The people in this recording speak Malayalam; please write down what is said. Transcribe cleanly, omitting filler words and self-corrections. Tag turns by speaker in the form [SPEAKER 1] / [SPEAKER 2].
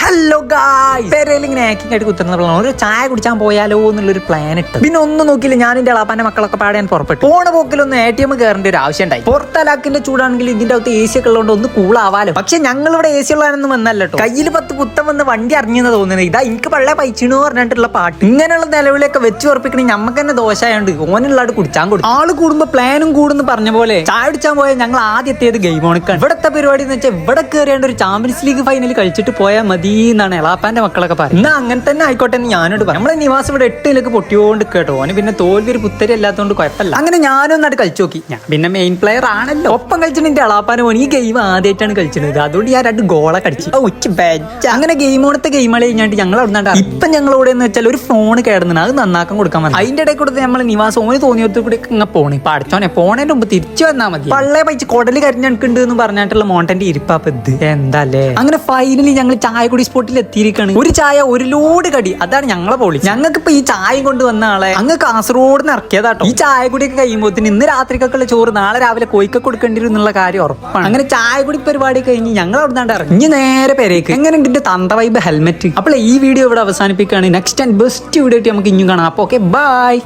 [SPEAKER 1] ഹലോ ഗായ്സ്, പേരയിൽ ഇങ്ങനെ ആക്കിങ് ആയിട്ട് കുത്തുന്നപ്പോഴാണ് ഒരു ചായ കുടിച്ചാൻ പോയാലോ എന്നുള്ളൊരു പ്ലാൻ ഇട്ട്. പിന്നെ ഒന്നും നോക്കിയില്ല, ഞാൻ എന്റെ അളാപ്പാന്റെ മക്കളൊക്കെ പാടാൻ പുറപ്പെട്ടു. പോണ പോക്കിലൊന്ന് ATM കയറേണ്ട ഒരു ആവശ്യം ഉണ്ടായി. പുറത്തലാക്കിന്റെ ചൂടാണെങ്കിൽ ഇതിന്റെ അകത്ത് AC ഒക്കെ ഉള്ളതുകൊണ്ട് ഒന്ന് കൂളാവാലോ. പക്ഷെ ഞങ്ങളിവിടെ AC ഉള്ളവരൊന്നും വന്നല്ലോ. കയ്യിൽ 10 പുത്തം വന്ന് വണ്ടി അറിഞ്ഞെന്ന് തോന്നുന്നത്. ഇതാ എനിക്ക് പള്ളേ പൈച്ചിണു പറഞ്ഞിട്ടുള്ള പാട്ട്. ഇങ്ങനെയുള്ള നിലവിലൊക്കെ വെച്ച് ഉറപ്പിക്കണേ നമുക്ക് തന്നെ ദോഷമായോണ്ട് ഓനുള്ളാട് കുടിച്ചാൻ കൊടുക്കും. ആള് കൂടുമ്പോ പ്ലാനും കൂടുന്ന് പറഞ്ഞ പോലെ ചായ കുടിച്ചാൻ പോയാൽ ഞങ്ങൾ ആദ്യത്തേത് ഗെയിമോണിക്കാണ്. ഇവിടത്തെ പരിപാടി എന്ന് വെച്ചാൽ ഇവിടെ കയറിയാണ്ട് ഒരു ചാമ്പ്യൻസ് ലീഗ് ഫൈനൽ കളിച്ചിട്ട് പോയാൽ മതി എന്നാണ് എളാപ്പാന്റെ മക്കളൊക്കെ പറയുന്നത്. എന്നാ അങ്ങനെ തന്നെ ആയിക്കോട്ടെ എന്ന് ഞാനോട് പറഞ്ഞു. നമ്മളെ നിവാസം ഇവിടെ 8 പൊട്ടിയോണ്ട് കേട്ടോ. ഓന് പിന്നെ തോൽവി ഒരു പുത്തരി അല്ലാത്തതുകൊണ്ട് കുഴപ്പമില്ല. അങ്ങനെ ഞാനും നട്ട് കളിച്ചു നോക്കി. ഞാൻ പിന്നെ മെയിൻ പ്ലെയർ ആണല്ലോ. ഒപ്പം കളിച്ചിട്ട് എന്റെ എളാപ്പാന് പോയി. ഈ ഗെയിം ആദ്യമായിട്ടാണ് കളിച്ചത്. അതുകൊണ്ട് ഞാൻ 2 ഗോളൊക്കെ അടിച്ചു. അങ്ങനെ ഗെയിമോണത്തെ ഗെയിമുകൾ കഴിഞ്ഞാണ്ട് ഞങ്ങൾ അവിടെ ഇപ്പൊ ഞങ്ങളോട് എന്ന് വെച്ചാൽ ഒരു ഫോൺ കേടുന്നത് അത് നന്നാക്കാൻ കൊടുക്കാൻ മതി. അതിന്റെ ഇടയിൽ കൂടെ നമ്മളെ നിവാസം ഓന് തോന്നിയടത്ത് കൂടി ഇങ്ങനെ പോണി. ഇപ്പൊ അടച്ചോനെ പോണേന്റെ മുമ്പ് തിരിച്ചു വന്നാൽ മതി. പള്ളേ പൈച്ച് കൊടല് കരിഞ്ഞെടുക്കുന്നുണ്ട് എന്ന് പറഞ്ഞിട്ടുള്ള മോണ്ടന്റെ ഇരിപ്പാപ്പ് ഇത് എന്താല്ലേ. അങ്ങനെ ഫൈനലി ഞങ്ങൾ ചായ കുടി സ്പോട്ടിൽ എത്തിയിരിക്കാണ്. ഒരു ചായ ഒരു ലോഡ് കടി, അതാണ് ഞങ്ങളെ പോളി. ഞങ്ങൾക്ക് ഇപ്പൊ ഈ ചായ കൊണ്ട് വന്ന ആളെ അങ്ങ് കാസർഗോഡ് ഇറക്കിയതാട്ടോ. ഈ ചായ കുടിയൊക്കെ കഴിയുമ്പോത്തിന് ഇന്ന് രാത്രിക്കൊക്കെയുള്ള ചോറ് നാളെ രാവിലെ കോയിക്കൊക്കെ കൊടുക്കേണ്ടി വരും എന്നുള്ള കാര്യം ഉറപ്പാണ്. അങ്ങനെ ചായ കുടി പരിപാടി കഴിഞ്ഞ് ഞങ്ങൾ അവിടെ നിന്നാണ്ട് ഇറങ്ങി നേരെ പേരേക്ക്. എങ്ങനെ ഇതിന്റെ തന്ത വൈബ് ഹെൽമെറ്റ്. അപ്പോൾ ഈ വീഡിയോ ഇവിടെ അവസാനിപ്പിക്കുകയാണ്. നെക്സ്റ്റ് ആൻഡ് ബെസ്റ്റ് വീഡിയോ ആയിട്ട് നമുക്ക് ഇനിയും കാണാം. അപ്പൊ ഓക്കെ, ബൈ.